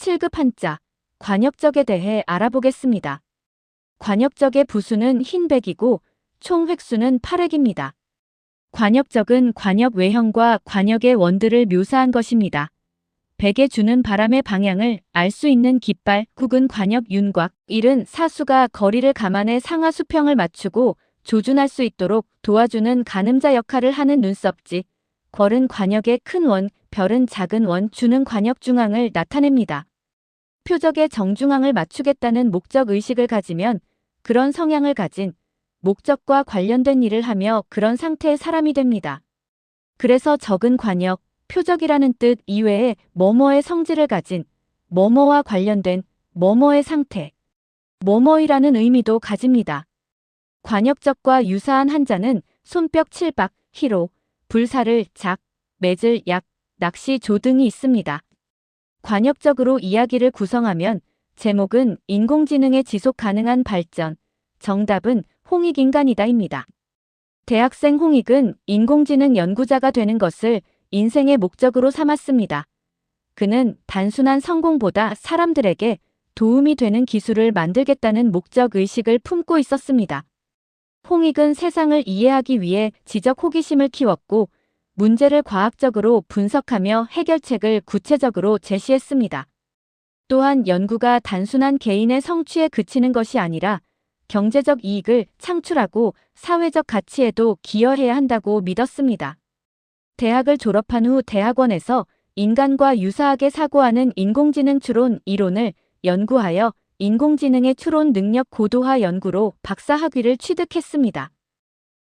7급 한자, 관역적에 대해 알아보겠습니다. 관역적의 부수는 흰백이고 총 획수는 8획입니다. 관역적은 관역 외형과 관역의 원들을 묘사한 것입니다. 백에 주는 바람의 방향을 알 수 있는 깃발, 국은 관역 윤곽, 일은 사수가 거리를 감안해 상하 수평을 맞추고 조준할 수 있도록 도와주는 가늠자 역할을 하는 눈썹지, 걸은 관역의 큰 원, 별은 작은 원, 주는 관역 중앙을 나타냅니다. 표적의 정중앙을 맞추겠다는 목적 의식을 가지면 그런 성향을 가진 목적과 관련된 일을 하며 그런 상태의 사람이 됩니다. 그래서 적은 관역, 표적이라는 뜻 이외에 뭐뭐의 성질을 가진 뭐뭐와 관련된 뭐뭐의 상태, 뭐뭐이라는 의미도 가집니다. 관역적과 유사한 한자는 손뼉 칠박, 희로, 불사를 작, 매질 약, 낚시 조 등이 있습니다. 관역적으로 이야기를 구성하면 제목은 인공지능의 지속 가능한 발전, 정답은 홍익인간이다입니다. 대학생 홍익은 인공지능 연구자가 되는 것을 인생의 목적으로 삼았습니다. 그는 단순한 성공보다 사람들에게 도움이 되는 기술을 만들겠다는 목적 의식을 품고 있었습니다. 홍익은 세상을 이해하기 위해 지적 호기심을 키웠고 문제를 과학적으로 분석하며 해결책을 구체적으로 제시했습니다. 또한 연구가 단순한 개인의 성취에 그치는 것이 아니라 경제적 이익을 창출하고 사회적 가치에도 기여해야 한다고 믿었습니다. 대학을 졸업한 후 대학원에서 인간과 유사하게 사고하는 인공지능 추론 이론을 연구하여 인공지능의 추론 능력 고도화 연구로 박사학위를 취득했습니다.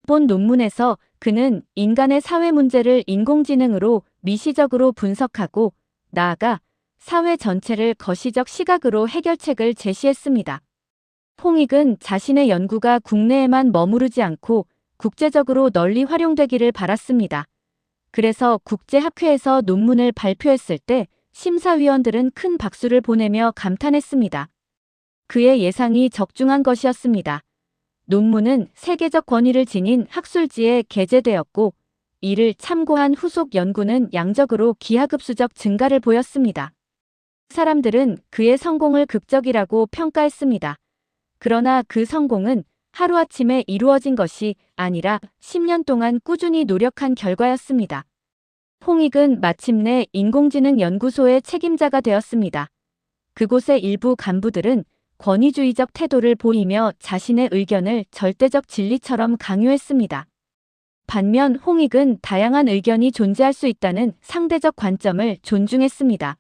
본 논문에서 그는 인간의 사회 문제를 인공지능으로 미시적으로 분석하고 나아가 사회 전체를 거시적 시각으로 해결책을 제시했습니다. 홍익은 자신의 연구가 국내에만 머무르지 않고 국제적으로 널리 활용되기를 바랐습니다. 그래서 국제학회에서 논문을 발표했을 때 심사위원들은 큰 박수를 보내며 감탄했습니다. 그의 예상이 적중한 것이었습니다. 논문은 세계적 권위를 지닌 학술지에 게재되었고 이를 참고한 후속 연구는 양적으로 기하급수적 증가를 보였습니다. 사람들은 그의 성공을 극적이라고 평가했습니다. 그러나 그 성공은 하루아침에 이루어진 것이 아니라 10년 동안 꾸준히 노력한 결과였습니다. 홍익은 마침내 인공지능 연구소의 책임자가 되었습니다. 그곳의 일부 간부들은 권위주의적 태도를 보이며 자신의 의견을 절대적 진리처럼 강요했습니다. 반면 홍익은 다양한 의견이 존재할 수 있다는 상대적 관점을 존중했습니다.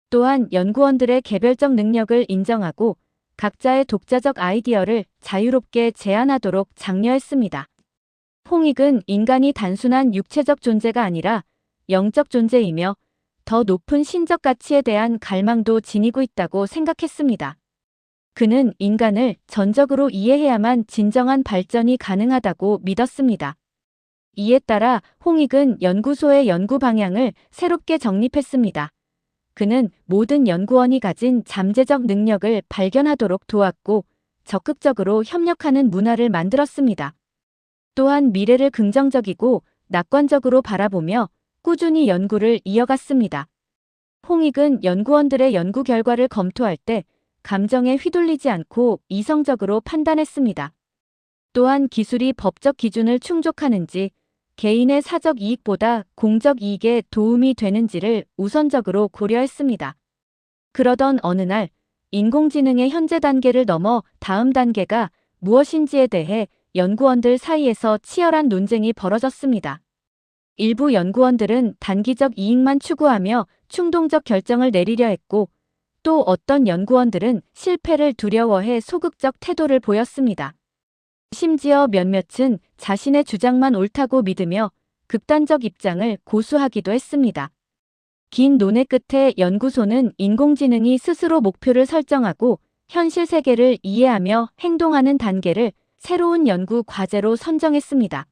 또한 연구원들의 개별적 능력을 인정하고 각자의 독자적 아이디어를 자유롭게 제안하도록 장려했습니다. 홍익은 인간이 단순한 육체적 존재가 아니라 영적 존재이며 더 높은 신적 가치에 대한 갈망도 지니고 있다고 생각했습니다. 그는 인간을 전적으로 이해해야만 진정한 발전이 가능하다고 믿었습니다. 이에 따라 홍익은 연구소의 연구 방향을 새롭게 정립했습니다. 그는 모든 연구원이 가진 잠재적 능력을 발견하도록 도왔고 적극적으로 협력하는 문화를 만들었습니다. 또한 미래를 긍정적이고 낙관적으로 바라보며 꾸준히 연구를 이어갔습니다. 홍익은 연구원들의 연구 결과를 검토할 때 감정에 휘둘리지 않고 이성적으로 판단했습니다. 또한 기술이 법적 기준을 충족하는지, 개인의 사적 이익보다 공적 이익에 도움이 되는지를 우선적으로 고려했습니다. 그러던 어느 날, 인공지능의 현재 단계를 넘어 다음 단계가 무엇인지에 대해 연구원들 사이에서 치열한 논쟁이 벌어졌습니다. 일부 연구원들은 단기적 이익만 추구하며 충동적 결정을 내리려 했고, 또 어떤 연구원들은 실패를 두려워해 소극적 태도를 보였습니다. 심지어 몇몇은 자신의 주장만 옳다고 믿으며 극단적 입장을 고수하기도 했습니다. 긴 논의 끝에 연구소는 인공지능이 스스로 목표를 설정하고 현실 세계를 이해하며 행동하는 단계를 새로운 연구 과제로 선정했습니다.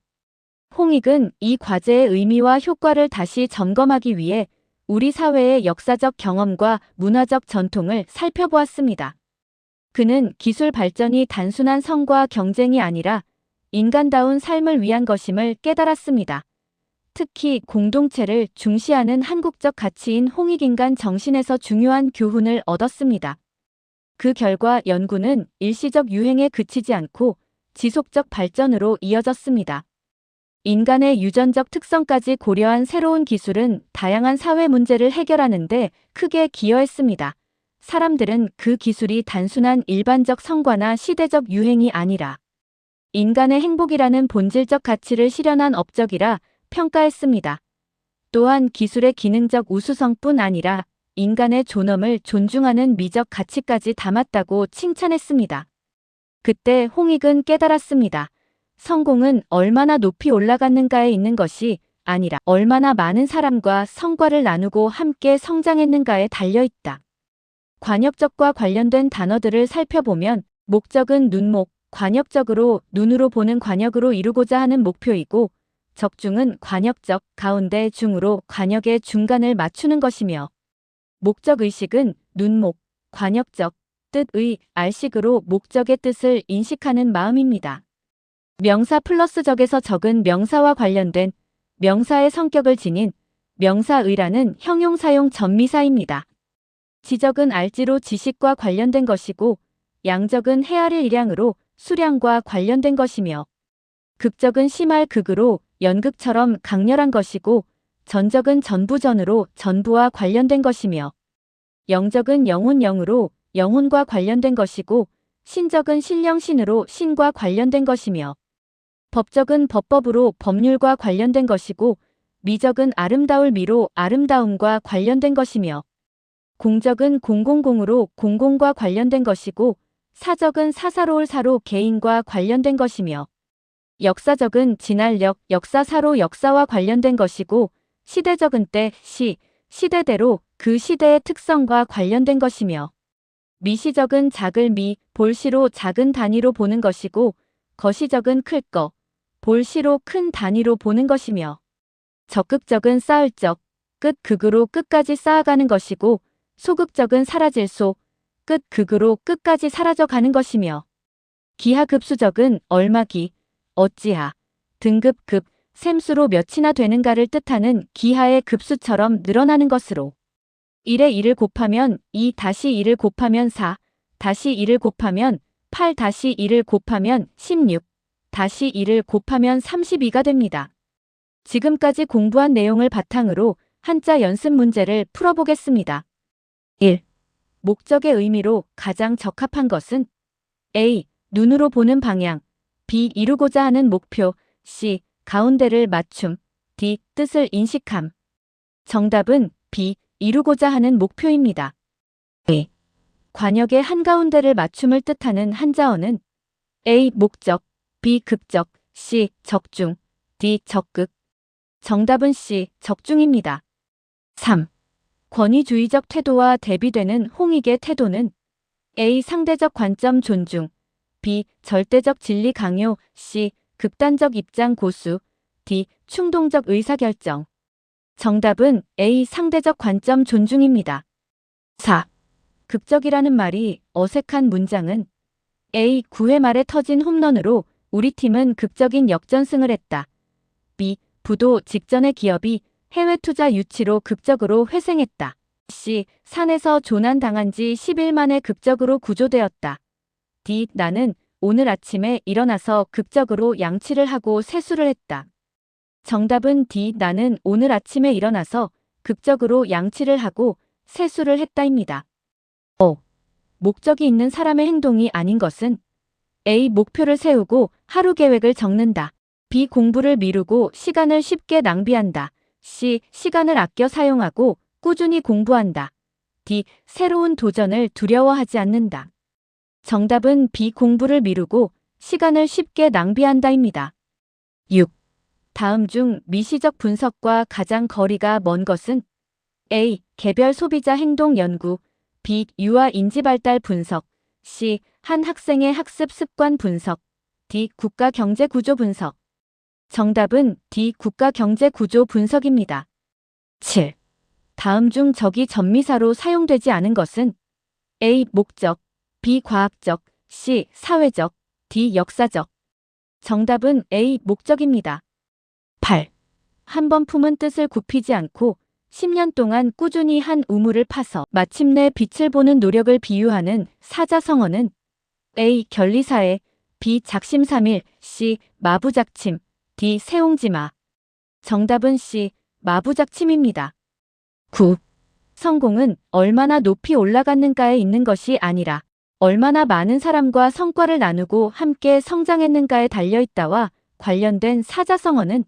홍익은 이 과제의 의미와 효과를 다시 점검하기 위해 우리 사회의 역사적 경험과 문화적 전통을 살펴보았습니다. 그는 기술 발전이 단순한 성과 경쟁이 아니라 인간다운 삶을 위한 것임을 깨달았습니다. 특히 공동체를 중시하는 한국적 가치인 홍익인간 정신에서 중요한 교훈을 얻었습니다. 그 결과 연구는 일시적 유행에 그치지 않고 지속적 발전으로 이어졌습니다. 인간의 유전적 특성까지 고려한 새로운 기술은 다양한 사회 문제를 해결하는 데 크게 기여했습니다. 사람들은 그 기술이 단순한 일반적 성과나 시대적 유행이 아니라 인간의 행복이라는 본질적 가치를 실현한 업적이라 평가했습니다. 또한 기술의 기능적 우수성뿐 아니라 인간의 존엄을 존중하는 미적 가치까지 담았다고 칭찬했습니다. 그때 홍익은 깨달았습니다. 성공은 얼마나 높이 올라갔는가에 있는 것이 아니라 얼마나 많은 사람과 성과를 나누고 함께 성장했는가에 달려있다. 관역적과 관련된 단어들을 살펴보면 목적은 눈목, 관역적으로 눈으로 보는 관역으로 이루고자 하는 목표이고 적중은 관역적, 가운데 중으로 관역의 중간을 맞추는 것이며 목적의식은 눈목, 관역적, 뜻의 알식으로 목적의 뜻을 인식하는 마음입니다. 명사 플러스 적에서 적은 명사와 관련된 명사의 성격을 지닌 명사의라는 형용사용 전미사입니다. 지적은 알지로 지식과 관련된 것이고 양적은 헤아릴 일량으로 수량과 관련된 것이며 극적은 심할 극으로 연극처럼 강렬한 것이고 전적은 전부전으로 전부와 관련된 것이며 영적은 영혼영으로 영혼과 관련된 것이고 신적은 신령신으로 신과 관련된 것이며 법적은 법법으로 법률과 관련된 것이고 미적은 아름다울 미로 아름다움과 관련된 것이며 공적은 공공공으로 공공과 관련된 것이고 사적은 사사로울 사로 개인과 관련된 것이며 역사적은 진할력 역사사로 역사와 관련된 것이고 시대적은 때, 시대대로 그 시대의 특성과 관련된 것이며 미시적은 작을 미, 볼시로 작은 단위로 보는 것이고 거시적은 클 거, 볼시로 큰 단위로 보는 것이며 적극적은 쌓을 적, 끝 극으로 끝까지 쌓아가는 것이고 소극적은 사라질 소, 끝 극으로 끝까지 사라져가는 것이며 기하급수적은 얼마기, 어찌하, 등급급, 셈수로 몇이나 되는가를 뜻하는 기하의 급수처럼 늘어나는 것으로 1에 1을 곱하면 2 다시 1을 곱하면 4 다시 1을 곱하면 8 다시 1을 곱하면 16 다시 1을 곱하면 32가 됩니다. 지금까지 공부한 내용을 바탕으로 한자 연습 문제를 풀어보겠습니다. 1. 목적의 의미로 가장 적합한 것은 A. 눈으로 보는 방향 B. 이루고자 하는 목표 C. 가운데를 맞춤 D. 뜻을 인식함 정답은 B. 이루고자 하는 목표입니다. A. 관역의 한가운데를 맞춤을 뜻하는 한자어는 A. 목적 B. 극적 C. 적중 D. 적극 정답은 C. 적중입니다. 3. 권위주의적 태도와 대비되는 홍익의 태도는 A. 상대적 관점 존중 B. 절대적 진리 강요 C. 극단적 입장 고수 D. 충동적 의사결정 정답은 A. 상대적 관점 존중입니다. 4. 극적이라는 말이 어색한 문장은 A. 9회 말에 터진 홈런으로 우리 팀은 극적인 역전승을 했다. B. 부도 직전의 기업이 해외 투자 유치로 극적으로 회생했다. C. 산에서 조난당한 지 10일 만에 극적으로 구조되었다. D. 나는 오늘 아침에 일어나서 극적으로 양치를 하고 세수를 했다. 정답은 D. 나는 오늘 아침에 일어나서 극적으로 양치를 하고 세수를 했다입니다. 5. 목적이 있는 사람의 행동이 아닌 것은 A. 목표를 세우고 하루 계획을 적는다. B. 공부를 미루고 시간을 쉽게 낭비한다. C. 시간을 아껴 사용하고 꾸준히 공부한다. D. 새로운 도전을 두려워하지 않는다. 정답은 B. 공부를 미루고 시간을 쉽게 낭비한다입니다. 6. 다음 중 미시적 분석과 가장 거리가 먼 것은 A. 개별 소비자 행동 연구 B. 유아 인지 발달 분석 C. 한 학생의 학습 습관 분석 D. 국가 경제 구조 분석 정답은 D. 국가 경제 구조 분석입니다. 7. 다음 중 적이 전미사로 사용되지 않은 것은 A. 목적 B. 과학적 C. 사회적 D. 역사적 정답은 A. 목적입니다. 8. 한 번 품은 뜻을 굽히지 않고 10년 동안 꾸준히 한 우물을 파서 마침내 빛을 보는 노력을 비유하는 사자성어는 A. 결리사회, B. 작심삼일, C. 마부작침, D. 세옹지마. 정답은 C. 마부작침입니다. 9. 성공은 얼마나 높이 올라갔는가에 있는 것이 아니라 얼마나 많은 사람과 성과를 나누고 함께 성장했는가에 달려있다와 관련된 사자성어는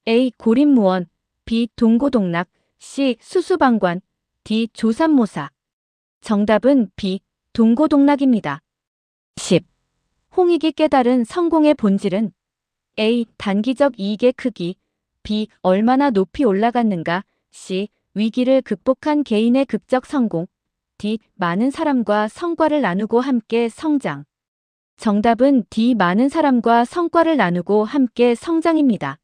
A. 고립무원, B. 동고동락, C. 수수방관, D. 조삼모사. 정답은 B. 동고동락입니다. 10. 홍익이 깨달은 성공의 본질은 A. 단기적 이익의 크기, B. 얼마나 높이 올라갔는가, C. 위기를 극복한 개인의 극적 성공, D. 많은 사람과 성과를 나누고 함께 성장. 정답은 D. 많은 사람과 성과를 나누고 함께 성장입니다.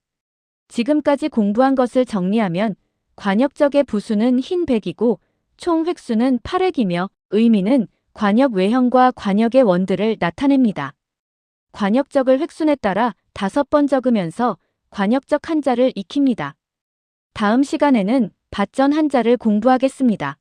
지금까지 공부한 것을 정리하면 관역적의 부수는 흰백이고 총 획수는 8획이며 의미는 관역 외형과 관역의 원들을 나타냅니다. 관역적을 획순에 따라 5번 적으면서 관역적 한자를 익힙니다. 다음 시간에는 밭전 한자를 공부하겠습니다.